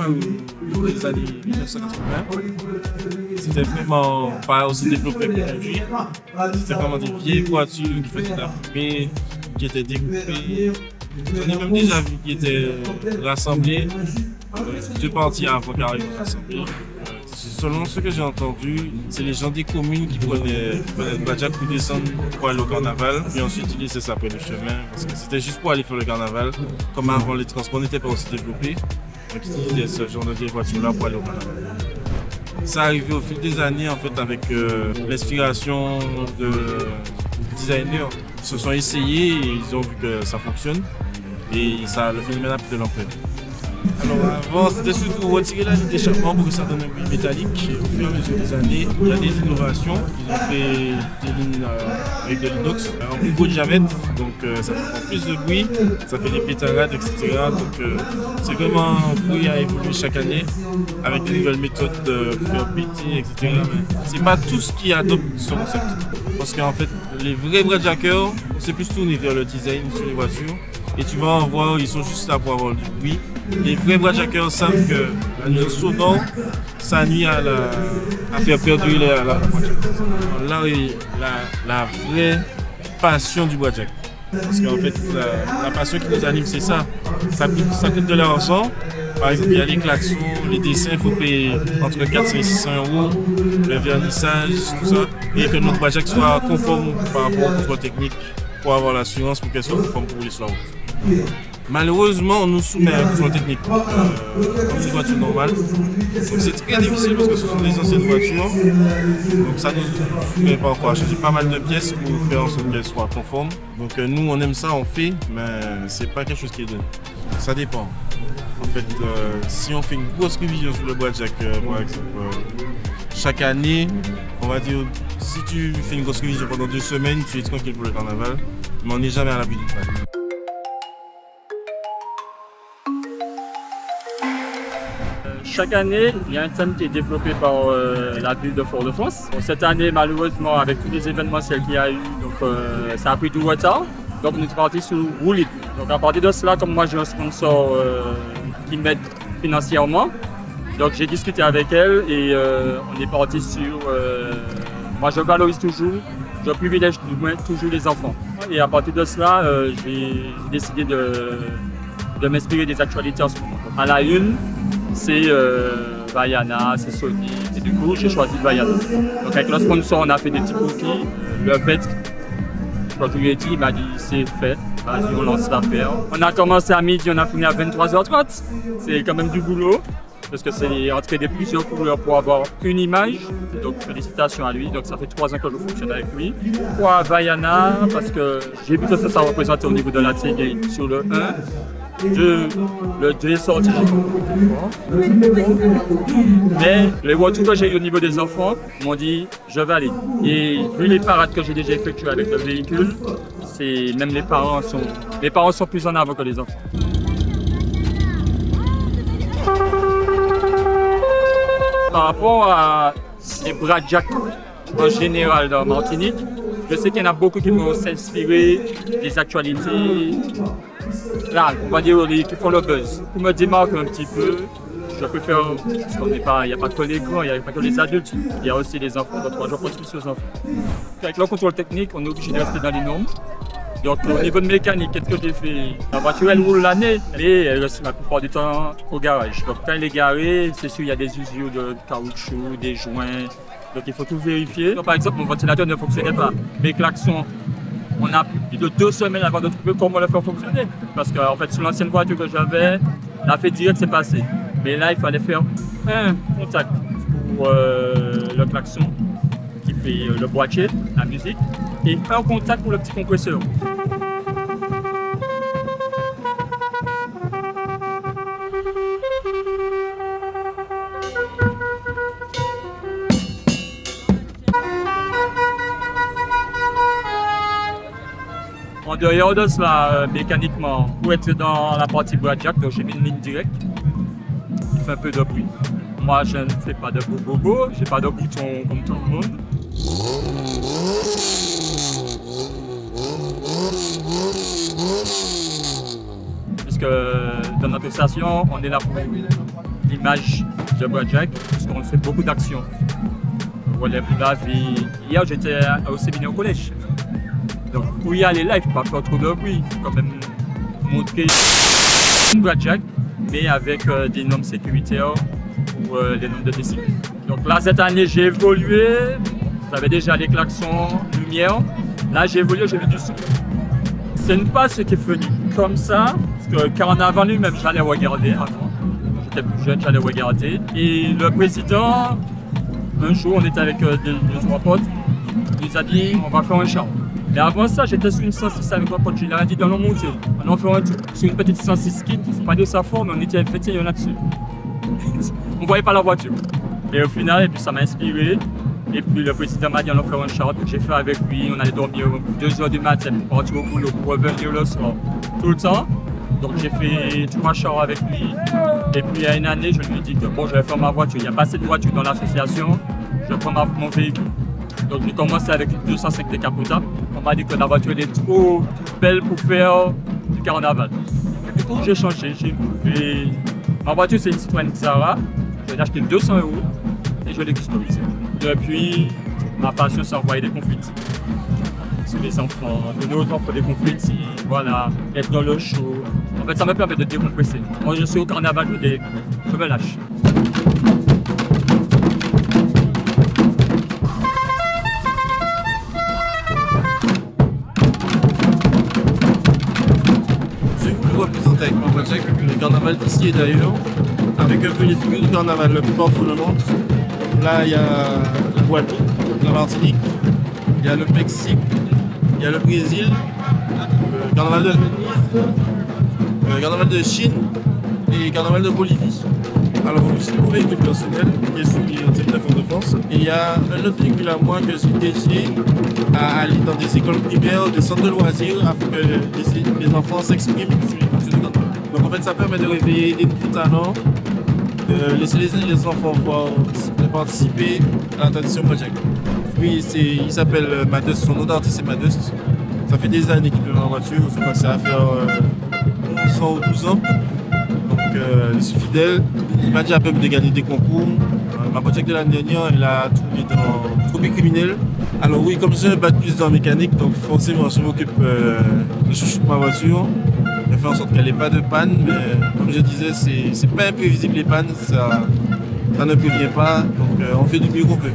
des années 1980. C'était vraiment pas aussi développé qu'aujourd'hui. C'était vraiment des vieilles voitures qui faisaient de la fumée, qui étaient découpées. J'en ai même déjà vu qui étaient rassemblés, deux parties avant qu'arrivent rassemblés. Selon ce que j'ai entendu, c'est les gens des communes qui prenaient le Badjak pour descendre pour aller au carnaval, puis ensuite ils laissaient ça après le chemin, parce que c'était juste pour aller faire le carnaval. Comme avant, les transports n'étaient pas aussi développés, donc ils utilisaient ce genre de vieilles voitures-là pour aller au carnaval. Ça arrivé au fil des années, en fait, avec l'inspiration de designers. Ils se sont essayés et ils ont vu que ça fonctionne, et ça, le phénomène a pris de l'ampleur. Alors avant, c'était surtout retirer la ligne d'échappement pour que ça donne un bruit métallique. Au fur et à mesure des années, il y a des innovations. Ils ont fait des lignes avec de l'inox en plus gros diamètre, donc ça fait encore plus de bruit, ça fait des pétarades, etc. Donc c'est vraiment un bruit à évoluer chaque année avec des nouvelles méthodes de faire péter, etc. Mais c'est pas tout ce qui adopte ce concept. Parce qu'en fait, les vrais Badjakers, c'est plus tourné vers le design sur les voitures. Et tu vas en voir, ils sont juste là pour avoir du bruit. Les vrais Badjakers savent que la musique sonnante, ça nuit à faire perdurer la voiture. Là, la vraie passion du Badjak. Parce qu'en fait, la passion qui nous anime, c'est ça. Ça coûte de l'argent. Par exemple, il y a les klaxons, les dessins, il faut payer entre 400 et 600 €, le vernissage, tout ça. Et que notre Badjak soit conforme par rapport au contrôle technique pour avoir l'assurance pour qu'elle soit conforme pour rouler sur la route. Malheureusement, on nous soumet à un contrôle technique comme une voiture normale. Donc c'est très difficile parce que ce sont des anciennes voitures. Donc ça nous soumet parfois à changer pas mal de pièces pour faire en sorte qu'elles soient conformes. Donc nous, on aime ça, on fait, mais c'est pas quelque chose qui est donné. Ça dépend. En fait, si on fait une grosse révision sur le Badjak, par exemple, chaque année, on va dire, si tu fais une grosse révision pendant 2 semaines, tu es tranquille pour le carnaval, mais on n'est jamais à l'abri d'une panne. Chaque année, il y a un thème qui est développé par la ville de Fort-de-France. Bon, cette année, malheureusement, avec tous les événementiels qu'il y a eu, donc, ça a pris du retard. Donc, on est parti sur Roulit. Donc, à partir de cela, comme moi, j'ai un sponsor qui m'aide financièrement. Donc, j'ai discuté avec elle et on est parti sur... moi, je valorise toujours, je privilège toujours les enfants. Et à partir de cela, j'ai décidé de m'inspirer des actualités en ce moment. À la une, c'est Vaiana, c'est Sony. Et du coup, j'ai choisi Vaiana. Donc avec le sponsor, on a fait des petits cookies. Le pet, quand je lui ai dit, il m'a dit c'est fait. Vas-y, on lance l'affaire. On a commencé à midi, on a fini à 23h30. C'est quand même du boulot. Parce que c'est entraîner plusieurs couleurs pour avoir une image. Donc félicitations à lui. Donc ça fait 3 ans que je fonctionne avec lui. Pourquoi Vaiana? Parce que j'ai vu que ça représentait au niveau de la télé sur le 1. Le 2 est sorti, j'ai compris. Mais les retours que j'ai eu au niveau des enfants m'ont dit je vais aller. Et vu les parades que j'ai déjà effectuées avec le véhicule, même les parents sont plus en avant que les enfants. Par rapport à les Badjak en général dans Martinique, je sais qu'il y en a beaucoup qui vont s'inspirer des actualités. Là, on va dire qui font le buzz. Pour me démarquer un petit peu, je préfère, parce qu'il n'y a pas que les grands, il n'y a pas que les adultes, il y a aussi les enfants, donc je continue sur les enfants. Avec le contrôle technique, on est obligé de rester dans les normes. Donc au niveau de mécanique, qu'est-ce que j'ai fait? La voiture elle roule l'année, mais elle reste la plupart du temps au garage. Donc quand elle est garée, c'est sûr il y a des usures de caoutchouc, des joints, donc il faut tout vérifier. Donc, par exemple, mon ventilateur ne fonctionnait pas, mes klaxons, on a plus de 2 semaines avant de trouver comment le faire fonctionner. Parce qu'en fait, sur l'ancienne voiture que j'avais, la fait direct c'est passé. Mais là, il fallait faire un contact pour le klaxon qui fait le boîtier, la musique, et un contact pour le petit compresseur. En dehors de cela, mécaniquement, pour être dans la partie Badjak, donc j'ai mis une ligne directe qui fait un peu de bruit. Moi, je ne fais pas de bobo, j'ai pas de bouton comme tout le monde. Puisque dans notre station, on est là pour l'image de Blackjack, parce qu'on fait beaucoup d'actions. Relève la vie. Hier, j'étais au séminaire au collège. Donc, pour y aller là, il ne faut pas faire trop de bruit. Il faut quand même montrer Blackjack, mais avec des normes sécuritaires ou les normes de discipline. Donc là, cette année, j'ai évolué. J'avais déjà les klaxons, lumière. Là, j'ai évolué, j'ai mis du son. Ce n'est pas ce qui est venu comme ça, parce que Carnaval lui-même, j'allais regarder avant. J'étais plus jeune, j'allais regarder. Et le président, un jour, on était avec deux, trois potes. Il nous a dit, on va faire un char. Mais avant ça, j'étais sur une 106 avec mon pote. Je leur ai dit, allons monter. On en fait un tour. Sur une petite 106 kit, c'est pas de sa forme, mais on était fêtés là-dessus. On voyait pas la voiture. Et au final, et puis ça m'a inspiré. Et puis le président m'a dit, on va faire un char. Donc j'ai fait avec lui. On allait dormir 2 h du matin pour partir au boulot, pour revenir le soir. Tout le temps. Donc j'ai fait 3 chars avec lui. Et puis il y a une année, je lui ai dit que bon, je vais faire ma voiture. Il n'y a pas assez de voitures dans l'association. Je prends mon véhicule. Donc j'ai commencé avec une 205 décapotable. On m'a dit que la voiture est trop belle pour faire du carnaval. Et du coup j'ai changé. Ma voiture c'est une Citroën Xara. Je l'ai acheté 200 € et je l'ai customisée. Depuis, ma passion c'est envoyer des confettis. Sur les enfants, donner aux enfants des confettis, voilà, être dans le show. En fait ça me permet de décompresser. Quand je suis au carnaval, je me lâche. Représenter avec mon Blackjack le carnaval d'ici et d'ailleurs, avec un peu les figures du carnaval le plus partout dans le monde. Là, il y a la Guadeloupe, la Martinique, il y a le Mexique, il y a le Brésil, le carnaval de Venise, le carnaval de Chine et le carnaval de Bolivie. Alors, c'est mon véhicule personnel qui est soumis au secteur de France. Et il y a un autre véhicule à moi que j'ai dédié à aller dans des écoles primaires, des centres de loisirs, afin que les enfants s'expriment sur les parties du carnaval. Donc en fait, ça permet de réveiller des nouveaux talents, de laisser les enfants voir, de participer à la tradition Blackjack. Oui, il s'appelle Madust, son nom d'artiste c'est Madust. Ça fait des années qu'il est dans la voiture, on s'est passé à faire 11 ans ou 12 ans. Je suis fidèle. Il m'a déjà permis de gagner des concours. Ma Blackjack de l'année dernière, elle a tourné dans Trophée criminel. Alors oui, comme j'ai un bac plus dans mécanique, donc forcément je m'occupe de chouchouter ma voiture. Je fais en sorte qu'elle n'ait pas de panne, mais comme je disais, c'est pas imprévisible les pannes, ça ne prévient pas, donc on fait du mieux qu'on peut.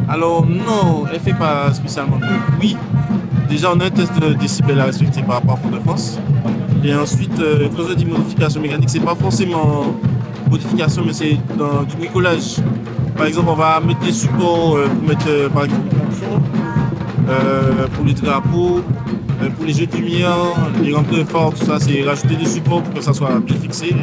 Alors non, elle ne fait pas spécialement de bruit. Déjà on a un test de décibels à respecter par rapport à Fort-de-France. Et ensuite, quand je dis modification mécanique, c'est pas forcément modification, mais c'est dans du bricolage. Par exemple, on va mettre des supports pour mettre par exemple pour les drapeaux, pour les jeux de lumière, les rampes de phare, tout ça, c'est rajouter des supports pour que ça soit bien fixé.